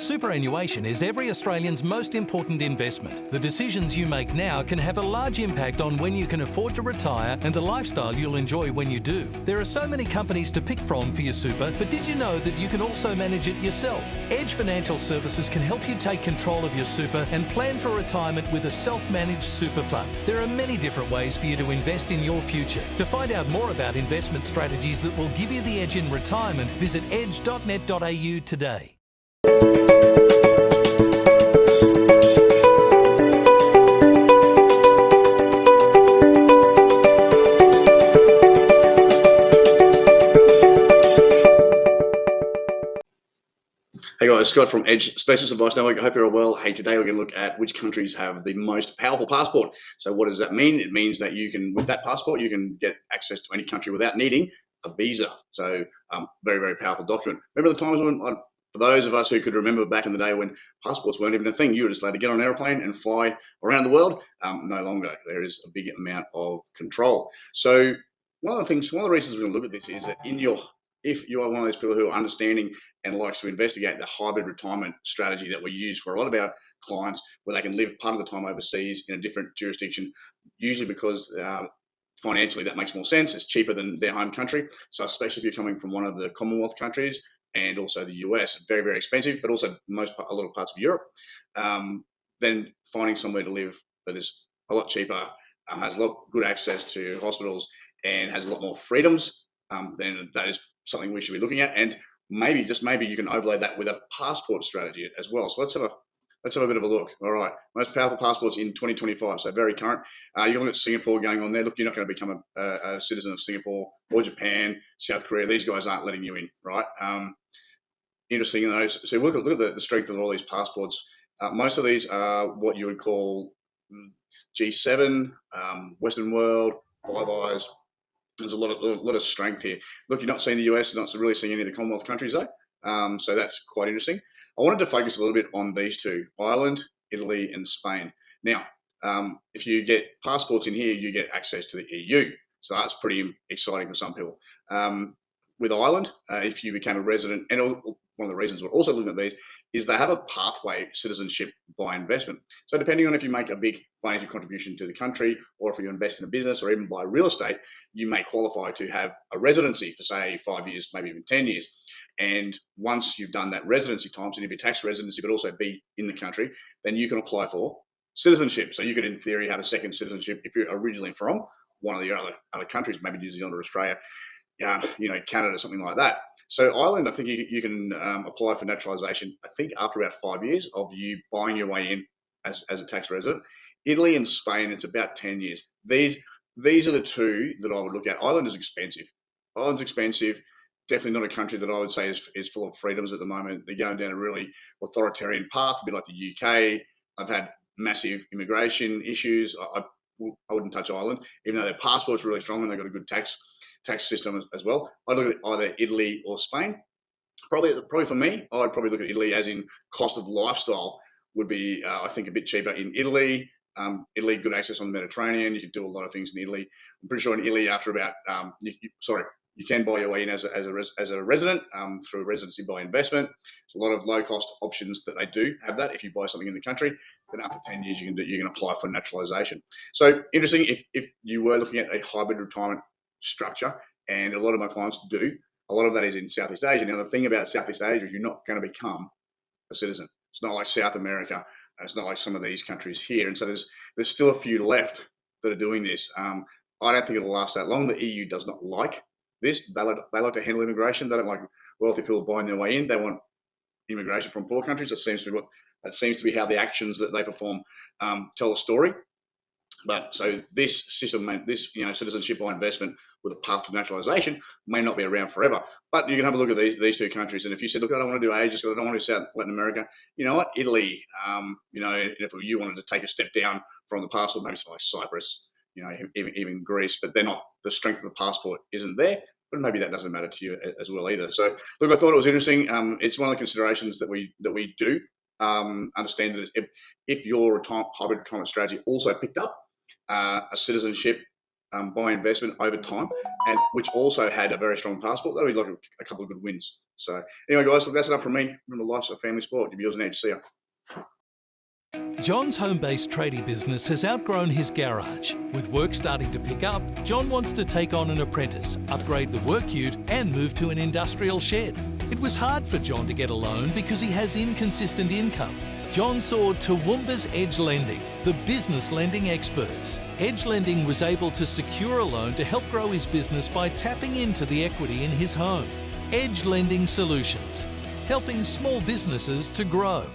Superannuation is every Australian's most important investment. The decisions you make now can have a large impact on when you can afford to retire and the lifestyle you'll enjoy when you do. There are so many companies to pick from for your super, but did you know that you can also manage it yourself? Edge Financial Services can help you take control of your super and plan for retirement with a self-managed super fund. There are many different ways for you to invest in your future. To find out more about investment strategies that will give you the edge in retirement, visit edge.net.au today. Hey guys, Scott from Edge Specialist Advice Network. I hope you're all well. Hey, today we're going to look at which countries have the most powerful passport. So what does that mean? It means that you can, with that passport, you can get access to any country without needing a visa. So very, very powerful document. Remember the times when, for those of us who could remember back in the day when passports weren't even a thing, you were just allowed to get on an airplane and fly around the world. No longer. There is a big amount of control. So one of the reasons we're going to look at this is that if you are one of those people who are understanding and likes to investigate the hybrid retirement strategy that we use for a lot of our clients, where they can live part of the time overseas in a different jurisdiction, usually because financially that makes more sense. It's cheaper than their home country. So especially if you're coming from one of the Commonwealth countries and also the US, very, very expensive, but also a lot of parts of Europe, then finding somewhere to live that is a lot cheaper, has a lot good access to hospitals and has a lot more freedoms, then that is something we should be looking at, and maybe you can overlay that with a passport strategy as well. So let's have a bit of a look. All right, most powerful passports in 2025, so very current. You're looking at Singapore going on there. Look, you're not going to become a citizen of Singapore or Japan, South Korea. These guys aren't letting you in, right? Interesting in those. So look at the strength of all these passports. Most of these are what you would call G7, Western world, Five Eyes. There's a lot of strength here. Look, you're not seeing the US, you're not really seeing any of the Commonwealth countries though. So that's quite interesting. I wanted to focus a little bit on these two, Ireland, Italy, and Spain. Now, if you get passports in here, you get access to the EU. So that's pretty exciting for some people. With Ireland, if you became a resident, and one of the reasons we're also looking at these is they have a pathway citizenship by investment. So depending on if you make a big financial contribution to the country, or if you invest in a business or even buy real estate, you may qualify to have a residency for say 5 years, maybe even 10 years. And once you've done that residency time, so you be tax residency, but also be in the country, then you can apply for citizenship. So you could, in theory, have a second citizenship if you're originally from one of the other countries, maybe New Zealand or Australia, Canada, something like that. So Ireland, I think you can apply for naturalisation, I think after about 5 years of you buying your way in as a tax resident. Italy and Spain, it's about 10 years. These are the two that I would look at. Ireland is expensive. Ireland's expensive. Definitely not a country that I would say is full of freedoms at the moment. They're going down a really authoritarian path, a bit like the UK. I've had massive immigration issues. I wouldn't touch Ireland, even though their passport's really strong and they've got a good tax system as well. I'd look at either Italy or Spain. Probably for me, I'd probably look at Italy, as in cost of lifestyle would be, I think, a bit cheaper in Italy. Italy, good access on the Mediterranean. You can do a lot of things in Italy. I'm pretty sure in Italy, after about, you can buy your way in as a resident through residency by investment. There's a lot of low-cost options that they do have that if you buy something in the country. Then after 10 years, you can apply for naturalisation. So interesting if you were looking at a hybrid retirement structure, and a lot of my clients do. A lot of that is in Southeast Asia. Now, the thing about Southeast Asia is you're not going to become a citizen. It's not like South America. It's not like some of these countries here. And so there's still a few left that are doing this. I don't think it'll last that long. The EU does not like this. They like to handle immigration. They don't like wealthy people buying their way in. They want immigration from poor countries. That seems to be how the actions that they perform tell a story. But so this system, citizenship by investment with a path to naturalisation may not be around forever. But you can have a look at these two countries, and if you said, look, I don't want to do Asia, I don't want to do South Latin America, you know what, Italy, if you wanted to take a step down from the passport, maybe something like Cyprus, even Greece, but they're not, the strength of the passport isn't there. But maybe that doesn't matter to you as well either. So look, I thought it was interesting. It's one of the considerations that we do understand that if your hybrid retirement strategy also picked up a citizenship buy investment over time, and which also had a very strong passport. That'll be like a couple of good wins. So anyway, guys, look, that's enough from me. Remember, life's a family sport. Give yours an edge. See ya. John's home-based tradie business has outgrown his garage. With work starting to pick up, John wants to take on an apprentice, upgrade the work ute and move to an industrial shed. It was hard for John to get a loan because he has inconsistent income. John sought to Toowoomba's Edge Lending, the business lending experts. Edge Lending was able to secure a loan to help grow his business by tapping into the equity in his home. Edge Lending Solutions, helping small businesses to grow.